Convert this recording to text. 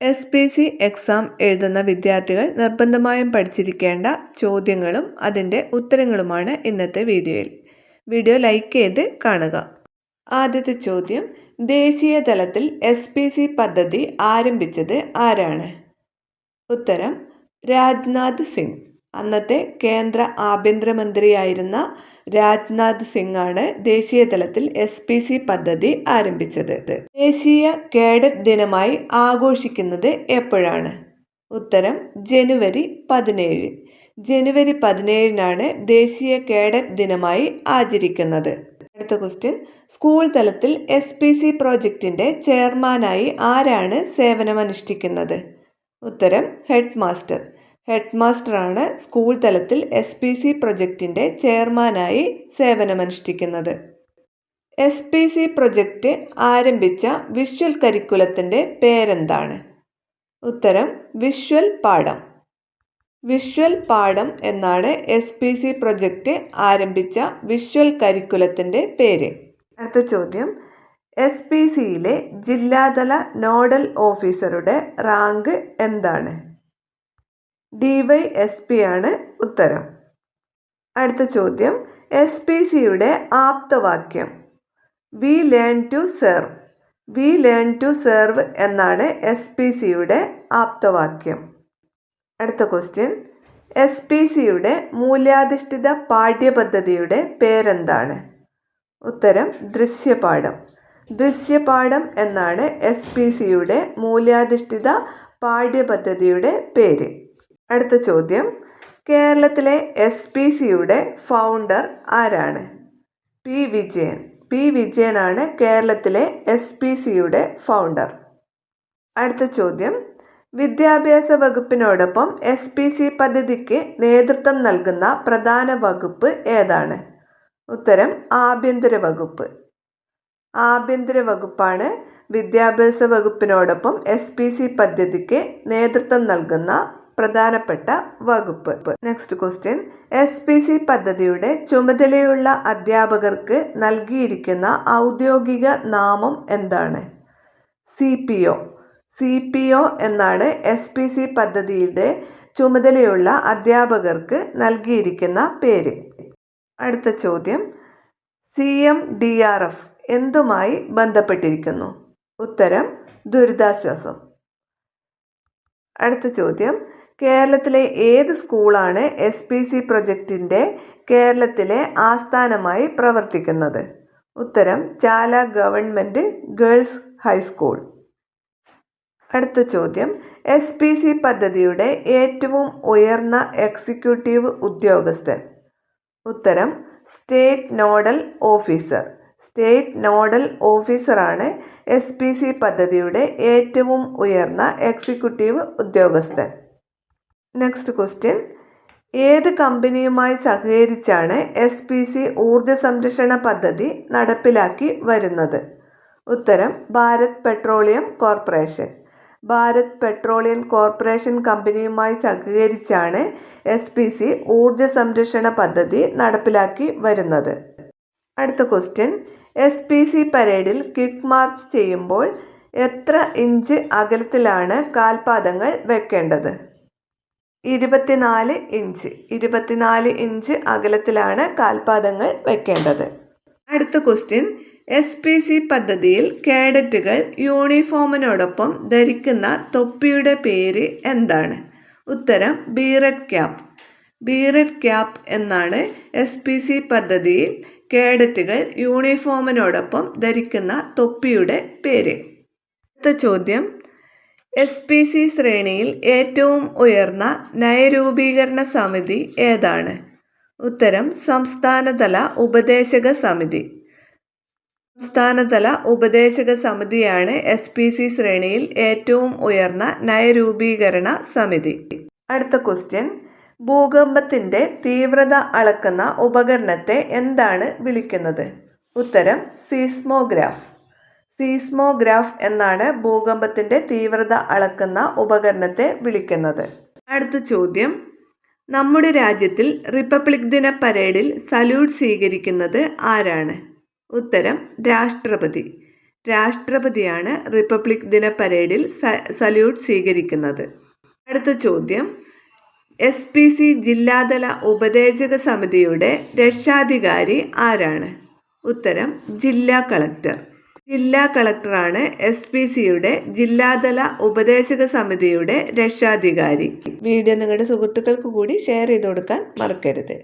SPC exam എഴുതുന്ന വിദ്യാർത്ഥികൾ നിർബന്ധമായും പഠിച്ചിരിക്കേണ്ട ചോദ്യങ്ങളും അതിൻ്റെ ഉത്തരങ്ങളുമാണ് ഇന്നത്തെ വീഡിയോയിൽ. വീഡിയോ ലൈക്ക് ചെയ്ത് കാണുക. ആദ്യത്തെ ചോദ്യം, ദേശീയ തലത്തിൽ SPC പദ്ധതി ആരംഭിച്ചത് ആരാണ്? ഉത്തരം രാജ്നാഥ് സിംഗ്. അന്നത്തെ കേന്ദ്ര ആഭ്യന്തരമന്ത്രിയായിരുന്ന രാജ്നാഥ് സിംഗ് ആണ് ദേശീയ തലത്തിൽ SPC പദ്ധതി ആരംഭിച്ചത്. ദേശീയ കേഡറ്റ് ദിനമായി ആഘോഷിക്കുന്നത് എപ്പോഴാണ്? ഉത്തരം ജനുവരി 17. ജനുവരി 17-നാണ് ദേശീയ കേഡറ്റ് ദിനമായി ആചരിക്കുന്നത്. അടുത്ത ക്വസ്റ്റ്യൻ, സ്കൂൾ തലത്തിൽ SPC പ്രോജക്റ്റിൻ്റെ ചെയർമാനായി ആരാണ് സേവനമനുഷ്ഠിക്കുന്നത്? ഉത്തരം ഹെഡ് മാസ്റ്റർ. ഹെഡ് മാസ്റ്ററാണ് സ്കൂൾ തലത്തിൽ SPC പ്രൊജക്റ്റിൻ്റെ ചെയർമാനായി സേവനമനുഷ്ഠിക്കുന്നത്. SPC പ്രൊജക്റ്റ് ആരംഭിച്ച വിഷ്വൽ കരിക്കുലത്തിൻ്റെ പേരെന്താണ്? ഉത്തരം വിഷ്വൽ പാഠം. വിഷ്വൽ പാഠം എന്നാണ് SPC പ്രൊജക്റ്റ് ആരംഭിച്ച വിഷ്വൽ കരിക്കുലത്തിൻ്റെ പേര്. അടുത്ത ചോദ്യം, SPCയിലെ ജില്ലാതല നോഡൽ ഓഫീസറുടെ റാങ്ക് എന്താണ്? DYSP ആണ് ഉത്തരം. അടുത്ത ചോദ്യം, SPCയുടെ ആപ്തവാക്യം we learn to serve. We learn to serve എന്നാണ് SPCയുടെ ആപ്തവാക്യം. അടുത്ത ക്വസ്റ്റ്യൻ, SPCയുടെ മൂല്യാധിഷ്ഠിത പാഠ്യപദ്ധതിയുടെ പേരെന്താണ്? ഉത്തരം ദൃശ്യപാഠം. ദൃശ്യപാഠം എന്നാണ് SPCയുടെ മൂല്യാധിഷ്ഠിത പാഠ്യപദ്ധതിയുടെ പേര്. അടുത്ത ചോദ്യം, കേരളത്തിലെ SPCയുടെ ഫൗണ്ടർ ആരാണ്? P. വിജയൻ. P. വിജയനാണ് കേരളത്തിലെ SPCയുടെ ഫൗണ്ടർ. അടുത്ത ചോദ്യം, വിദ്യാഭ്യാസ വകുപ്പിനോടൊപ്പം SPC പദ്ധതിക്ക് നേതൃത്വം നൽകുന്ന പ്രധാന വകുപ്പ് ഏതാണ്? ഉത്തരം ആഭ്യന്തര വകുപ്പ്. ആഭ്യന്തര വകുപ്പാണ് വിദ്യാഭ്യാസ വകുപ്പിനോടൊപ്പം SPC പദ്ധതിക്ക് നേതൃത്വം നൽകുന്ന പ്രധാനപ്പെട്ട വകുപ്പ്. നെക്സ്റ്റ് ക്വസ്റ്റ്യൻ, SPC പദ്ധതിയുടെ ചുമതലയുള്ള അധ്യാപകർക്ക് നൽകിയിരിക്കുന്ന ഔദ്യോഗിക നാമം എന്താണ്? CPO. CPO എന്നാണ് SPC പദ്ധതിയുടെ ചുമതലയുള്ള അധ്യാപകർക്ക് നൽകിയിരിക്കുന്ന പേര്. അടുത്ത ചോദ്യം, CMDRF എന്തുമായി ബന്ധപ്പെട്ടിരിക്കുന്നു? ഉത്തരം ദുരിതാശ്വാസം. അടുത്ത ചോദ്യം, കേരളത്തിലെ ഏത് സ്കൂളാണ് SPC പ്രൊജക്റ്റിൻ്റെ കേരളത്തിലെ ആസ്ഥാനമായി പ്രവർത്തിക്കുന്നത്? ഉത്തരം ചാല ഗവൺമെൻറ് ഗേൾസ് ഹൈസ്കൂൾ. അടുത്ത ചോദ്യം, SPC പദ്ധതിയുടെ ഏറ്റവും ഉയർന്ന എക്സിക്യൂട്ടീവ് ഉദ്യോഗസ്ഥൻ? ഉത്തരം state nodal officer. State nodal ഓഫീസറാണ് SPC പദ്ധതിയുടെ ഏറ്റവും ഉയർന്ന എക്സിക്യൂട്ടീവ് ഉദ്യോഗസ്ഥൻ. നെക്സ്റ്റ് ക്വസ്റ്റ്യൻ, ഏത് കമ്പനിയുമായി സഹകരിച്ചാണ് SPC ഊർജ സംരക്ഷണ പദ്ധതി നടപ്പിലാക്കി വരുന്നത്? ഉത്തരം Bharat petroleum corporation. Bharat petroleum corporation കമ്പനിയുമായി സഹകരിച്ചാണ് SPC ഊർജ സംരക്ഷണ പദ്ധതി നടപ്പിലാക്കി വരുന്നത്. അടുത്ത ക്വസ്റ്റ്യൻ, SPC പരേഡിൽ ക്വിക്ക് മാർച്ച് ചെയ്യുമ്പോൾ എത്ര ഇഞ്ച് അകലത്തിലാണ് കാൽപാദങ്ങൾ വെക്കേണ്ടത്? 24 ഇഞ്ച്. 24 ഇഞ്ച് അകലത്തിലാണ് കാൽപാദങ്ങൾ വെക്കേണ്ടത്. അടുത്ത ക്വസ്റ്റ്യൻ, SPC പദ്ധതിയിൽ കേഡറ്റുകൾ യൂണിഫോമിനോടൊപ്പം ധരിക്കുന്ന തൊപ്പിയുടെ പേര് എന്താണ്? ഉത്തരം ബീറഡ് ക്യാപ്പ്. ബീറഡ് ക്യാപ്പ് എന്നാണ് SPC പദ്ധതിയിൽ കേഡറ്റുകൾ യൂണിഫോമിനോടൊപ്പം ധരിക്കുന്ന തൊപ്പിയുടെ പേര്. അടുത്ത ചോദ്യം, SPC ശ്രേണിയിൽ ഏറ്റവും ഉയർന്ന നയരൂപീകരണ സമിതി ഏതാണ്? ഉത്തരം സംസ്ഥാനതല ഉപദേശക സമിതി. സംസ്ഥാനതല ഉപദേശക സമിതിയാണ് SPC ശ്രേണിയിൽ ഏറ്റവും ഉയർന്ന നയരൂപീകരണ സമിതി. അടുത്ത ക്വസ്റ്റ്യൻ, ഭൂകമ്പത്തിൻ്റെ തീവ്രത അളക്കുന്ന ഉപകരണത്തെ എന്താണ് വിളിക്കുന്നത്? ഉത്തരം സീസ്മോഗ്രാഫ്. സീസ്മോഗ്രാഫ് എന്നാണ് ഭൂകമ്പത്തിൻ്റെ തീവ്രത അളക്കുന്ന ഉപകരണത്തെ വിളിക്കുന്നത്. അടുത്ത ചോദ്യം, നമ്മുടെ രാജ്യത്തിൽ റിപ്പബ്ലിക് ദിന പരേഡിൽ സല്യൂട്ട് സ്വീകരിക്കുന്നത് ആരാണ്? ഉത്തരം രാഷ്ട്രപതി. രാഷ്ട്രപതിയാണ് റിപ്പബ്ലിക് ദിന പരേഡിൽ സല്യൂട്ട് സ്വീകരിക്കുന്നത്? അടുത്ത ചോദ്യം, SPC ജില്ലാതല ഉപദേശക സമിതിയുടെ രക്ഷാധികാരി ആരാണ്? ഉത്തരം ജില്ലാ കളക്ടർ. ജില്ലാ കളക്ടറാണ് SPCയുടെ ജില്ലാതല ഉപദേശക സമിതിയുടെ രക്ഷാധികാരി. വീഡിയോ നിങ്ങളുടെ സുഹൃത്തുക്കൾക്ക് കൂടി ഷെയർ ചെയ്ത് കൊടുക്കാൻ മറക്കരുത്.